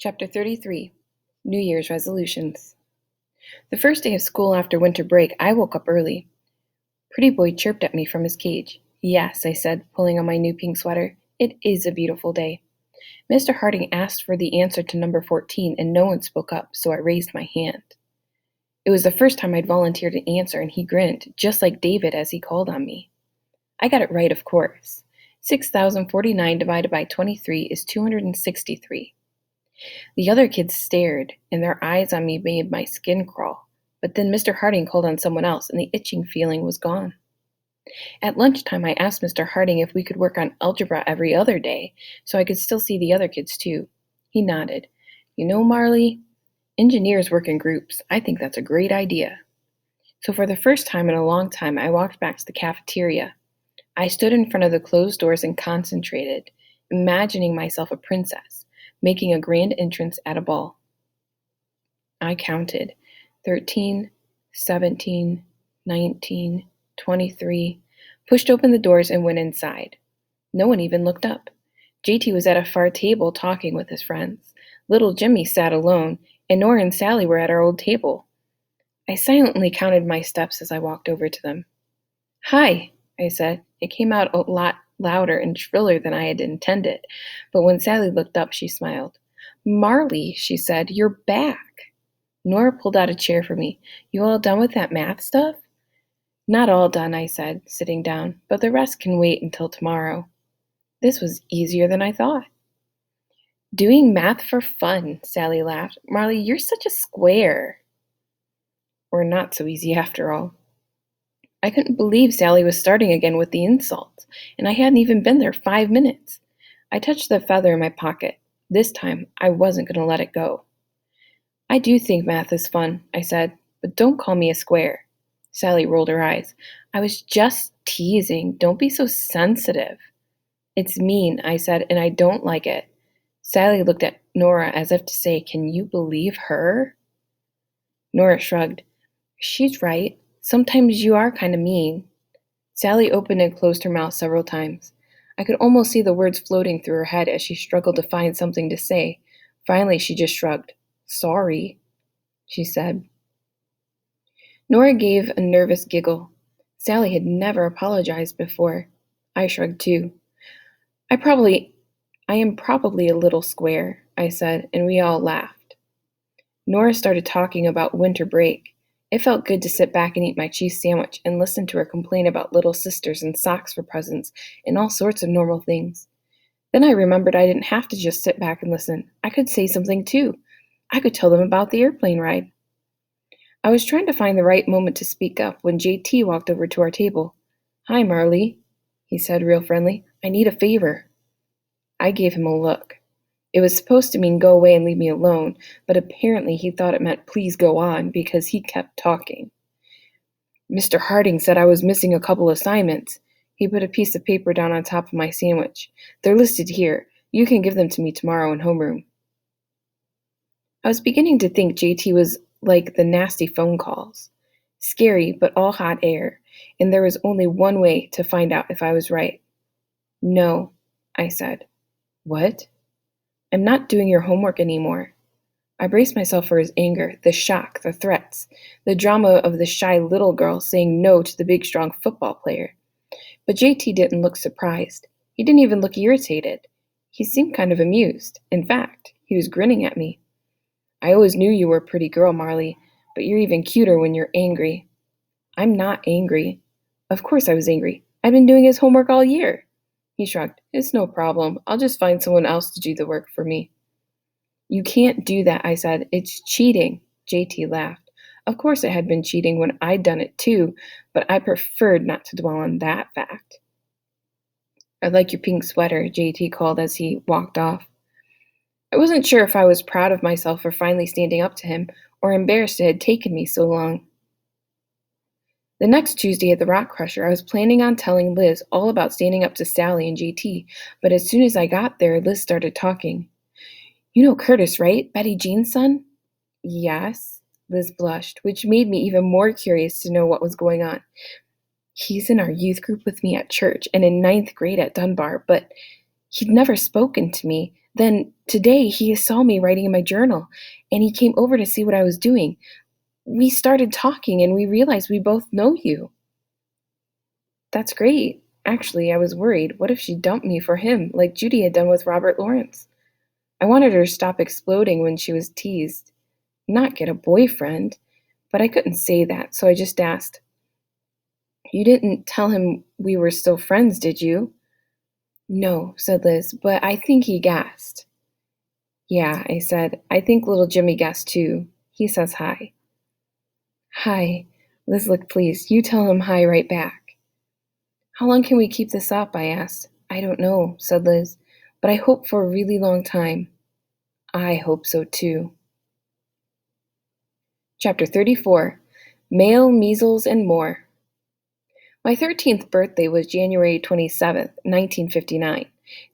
Chapter 33, New Year's Resolutions. The first day of school after winter break, I woke up early. Pretty Boy chirped at me from his cage. Yes, I said, pulling on my new pink sweater. It is a beautiful day. Mr. Harding asked for the answer to number 14, and no one spoke up, so I raised my hand. It was the first time I'd volunteered to answer, and he grinned, just like David as he called on me. I got it right, of course. 6,049 divided by 23 is 263. The other kids stared, and their eyes on me made my skin crawl. But then Mr. Harding called on someone else, and the itching feeling was gone. At lunchtime, I asked Mr. Harding if we could work on algebra every other day, so I could still see the other kids too. He nodded. You know, Marley, engineers work in groups. I think that's a great idea. So for the first time in a long time, I walked back to the cafeteria. I stood in front of the closed doors and concentrated, imagining myself a princess, making a grand entrance at a ball. I counted 13, 17, 19, 23, pushed open the doors and went inside. No one even looked up. JT was at a far table talking with his friends. Little Jimmy sat alone, and Nora and Sally were at our old table. I silently counted my steps as I walked over to them. Hi, I said. It came out a lot louder and shriller than I had intended, but when Sally looked up, she smiled. Marley, she said, you're back. Nora pulled out a chair for me. You all done with that math stuff? Not all done, I said, sitting down, but the rest can wait until tomorrow. This was easier than I thought. Doing math for fun, Sally laughed. Marley, you're such a square. Or not so easy after all. I couldn't believe Sally was starting again with the insults, and I hadn't even been there 5 minutes. I touched the feather in my pocket. This time, I wasn't going to let it go. I do think math is fun, I said, but don't call me a square. Sally rolled her eyes. I was just teasing. Don't be so sensitive. It's mean, I said, and I don't like it. Sally looked at Nora as if to say, can you believe her? Nora shrugged. She's right. Sometimes you are kind of mean. Sally opened and closed her mouth several times. I could almost see the words floating through her head as she struggled to find something to say. Finally, she just shrugged. Sorry, she said. Nora gave a nervous giggle. Sally had never apologized before. I shrugged too. I am probably a little square, I said, and we all laughed. Nora started talking about winter break. It felt good to sit back and eat my cheese sandwich and listen to her complain about little sisters and socks for presents and all sorts of normal things. Then I remembered I didn't have to just sit back and listen. I could say something too. I could tell them about the airplane ride. I was trying to find the right moment to speak up when JT walked over to our table. Hi, Marley, he said real friendly. I need a favor. I gave him a look. It was supposed to mean go away and leave me alone, but apparently he thought it meant please go on because he kept talking. Mr. Harding said I was missing a couple assignments. He put a piece of paper down on top of my sandwich. They're listed here. You can give them to me tomorrow in homeroom. I was beginning to think JT was like the nasty phone calls. Scary, but all hot air, and there was only one way to find out if I was right. No, I said. What? I'm not doing your homework anymore. I braced myself for his anger, the shock, the threats, the drama of the shy little girl saying no to the big, strong football player. But JT didn't look surprised. He didn't even look irritated. He seemed kind of amused. In fact, he was grinning at me. I always knew you were a pretty girl, Marley, but you're even cuter when you're angry. I'm not angry. Of course I was angry. I've been doing his homework all year. He shrugged. It's no problem. I'll just find someone else to do the work for me. You can't do that, I said. It's cheating. JT laughed. Of course it had been cheating when I'd done it too, but I preferred not to dwell on that fact. I like your pink sweater, JT called as he walked off. I wasn't sure if I was proud of myself for finally standing up to him or embarrassed it had taken me so long. The next Tuesday at the Rock Crusher, I was planning on telling Liz all about standing up to Sally and JT, but as soon as I got there, Liz started talking. You know Curtis, right? Betty Jean's son? Yes, Liz blushed, which made me even more curious to know what was going on. He's in our youth group with me at church and in 9th grade at Dunbar, but He'd never spoken to me. Then today he saw me writing in my journal, and he came over to see what I was doing. We started talking, and we realized we both know you. That's great. Actually, I was worried. What if she dumped me for him, like Judy had done with Robert Lawrence? I wanted her to stop exploding when she was teased, not get a boyfriend, but I couldn't say that, so I just asked, "You didn't tell him we were still friends, did you?" "No," said Liz, "but I think he guessed." "Yeah," I said, "I think little Jimmy guessed too. He says hi." "Hi." Liz looked pleased. "You tell him hi right back." "How long can we keep this up?" I asked. "I don't know," said Liz, "but I hope for a really long time." I hope so too. Chapter 34. Male Measles and More. My 13th birthday was January 27th, 1959.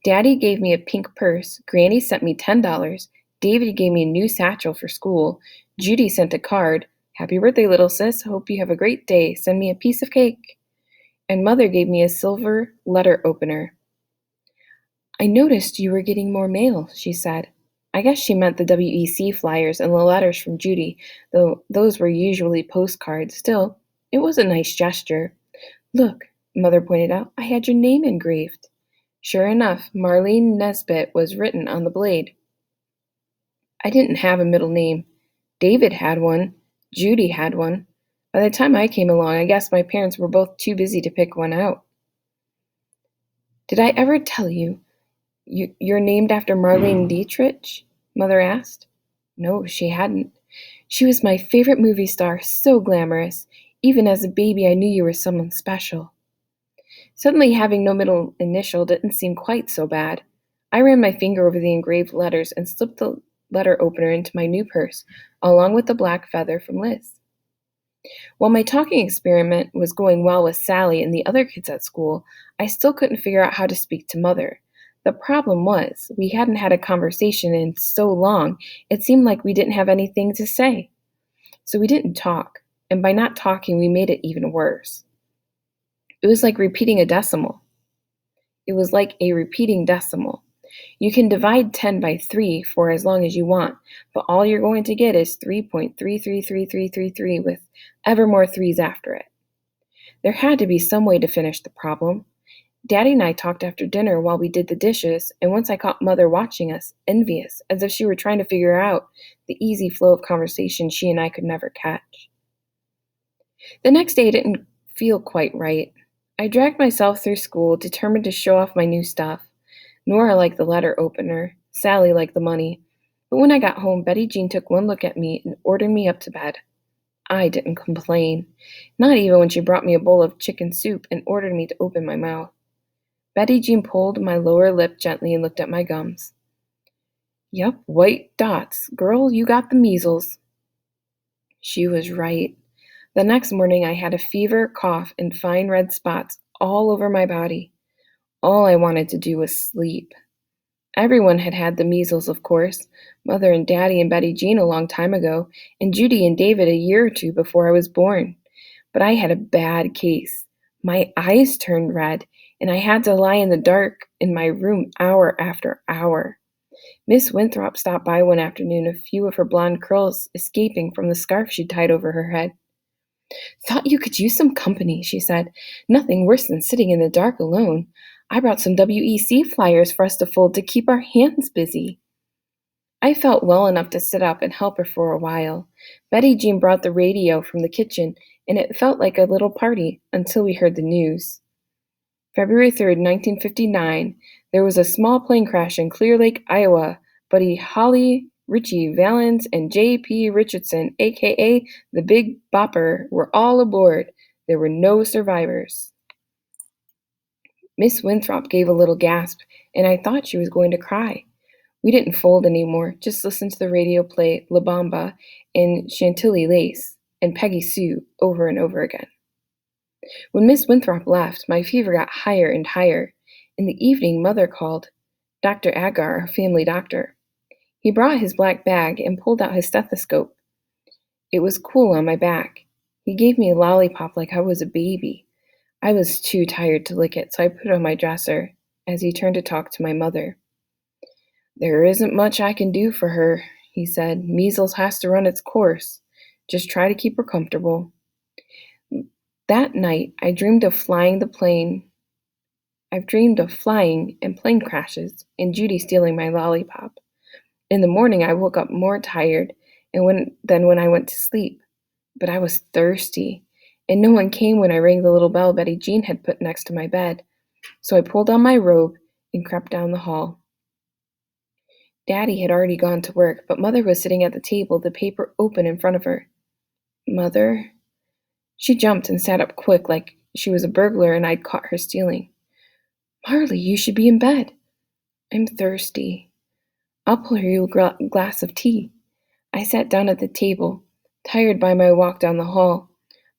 Daddy gave me a pink purse, Granny sent me $10, David gave me a new satchel for school, Judy sent a card, "Happy birthday, little sis, hope you have a great day, send me a piece of cake," and Mother gave me a silver letter opener. "I noticed you were getting more mail," she said. I guess she meant the WEC flyers and the letters from Judy, though those were usually postcards. Still, it was a nice gesture. "Look," Mother pointed out, "I had your name engraved." Sure enough, Marlene Nesbit was written on the blade. I didn't have a middle name. David had one. Judy had one. By the time I came along, I guess my parents were both too busy to pick one out. "Did I ever tell you you're named after Marlene Dietrich?" Mother asked. No, she hadn't. "She was my favorite movie star, so glamorous. Even as a baby, I knew you were someone special." Suddenly having no middle initial didn't seem quite so bad. I ran my finger over the engraved letters and slipped the letter opener into my new purse, along with the black feather from Liz. While my talking experiment was going well with Sally and the other kids at school, I still couldn't figure out how to speak to Mother. The problem was, we hadn't had a conversation in so long, it seemed like we didn't have anything to say. So we didn't talk, and by not talking, we made it even worse. It was like repeating a decimal. It was like a repeating decimal. You can divide 10 by 3 for as long as you want, but all you're going to get is 3.333333 with ever more threes after it. There had to be some way to finish the problem. Daddy and I talked after dinner while we did the dishes, and once I caught Mother watching us, envious, as if she were trying to figure out the easy flow of conversation she and I could never catch. The next day didn't feel quite right. I dragged myself through school, determined to show off my new stuff. Nora liked the letter opener, Sally liked the money. But when I got home, Betty Jean took one look at me and ordered me up to bed. I didn't complain, not even when she brought me a bowl of chicken soup and ordered me to open my mouth. Betty Jean pulled my lower lip gently and looked at my gums. "Yup, white dots. Girl, you got the measles." She was right. The next morning I had a fever, cough, and fine red spots all over my body. All I wanted to do was sleep. Everyone had had the measles, of course. Mother and Daddy and Betty Jean a long time ago, and Judy and David a year or two before I was born. But I had a bad case. My eyes turned red, and I had to lie in the dark in my room hour after hour. Miss Winthrop stopped by one afternoon, a few of her blonde curls escaping from the scarf she'd tied over her head. "Thought you could use some company," she said. "Nothing worse than sitting in the dark alone. I brought some WEC flyers for us to fold to keep our hands busy." I felt well enough to sit up and help her for a while. Betty Jean brought the radio from the kitchen, and it felt like a little party until we heard the news. February 3rd, 1959, there was a small plane crash in Clear Lake, Iowa. Buddy Holly, Richie Valens, and J.P. Richardson, aka the Big Bopper, were all aboard. There were no survivors. Miss Winthrop gave a little gasp, and I thought she was going to cry. We didn't fold anymore, just listened to the radio play La Bamba and Chantilly Lace and Peggy Sue over and over again. When Miss Winthrop left, my fever got higher and higher. In the evening, Mother called Dr. Agar, our family doctor. He brought his black bag and pulled out his stethoscope. It was cool on my back. He gave me a lollipop like I was a baby. I was too tired to lick it, so I put it on my dresser. as he turned to talk to my mother. "There isn't much I can do for her," he said. "Measles has to run its course. Just try to keep her comfortable." That night, I've dreamed of flying and plane crashes and Judy stealing my lollipop. In the morning, I woke up more tired than when I went to sleep. But I was thirsty, and no one came when I rang the little bell Betty Jean had put next to my bed. So I pulled on my robe and crept down the hall. Daddy had already gone to work, but Mother was sitting at the table, the paper open in front of her. "Mother?" She jumped and sat up quick like she was a burglar and I'd caught her stealing. "Marley, you should be in bed." "I'm thirsty." "I'll pour you a glass of tea." I sat down at the table, tired by my walk down the hall.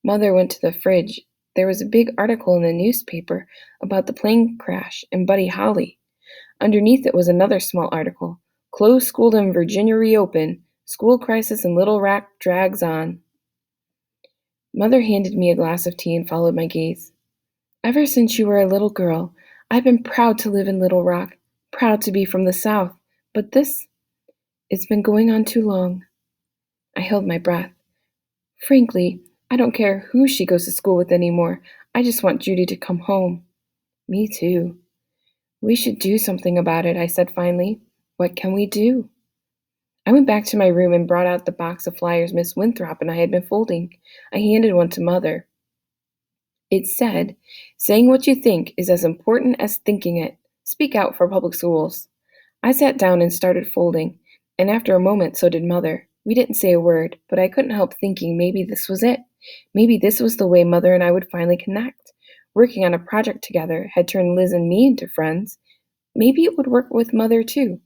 Mother went to the fridge. There was a big article in the newspaper about the plane crash and Buddy Holly. Underneath it was another small article. "Closed school in Virginia reopen. School crisis in Little Rock drags on." Mother handed me a glass of tea and followed my gaze. "Ever since you were a little girl, I've been proud to live in Little Rock, proud to be from the South. But it's been going on too long." I held my breath. "Frankly, I don't care who she goes to school with anymore. I just want Judy to come home." "Me too." "We should do something about it," I said finally. "What can we do?" I went back to my room and brought out the box of flyers Miss Winthrop and I had been folding. I handed one to Mother. It said, "Saying what you think is as important as thinking it. Speak out for public schools." I sat down and started folding, and after a moment so did Mother. We didn't say a word, but I couldn't help thinking maybe this was it. Maybe this was the way Mother and I would finally connect. Working on a project together had turned Liz and me into friends. Maybe it would work with Mother too.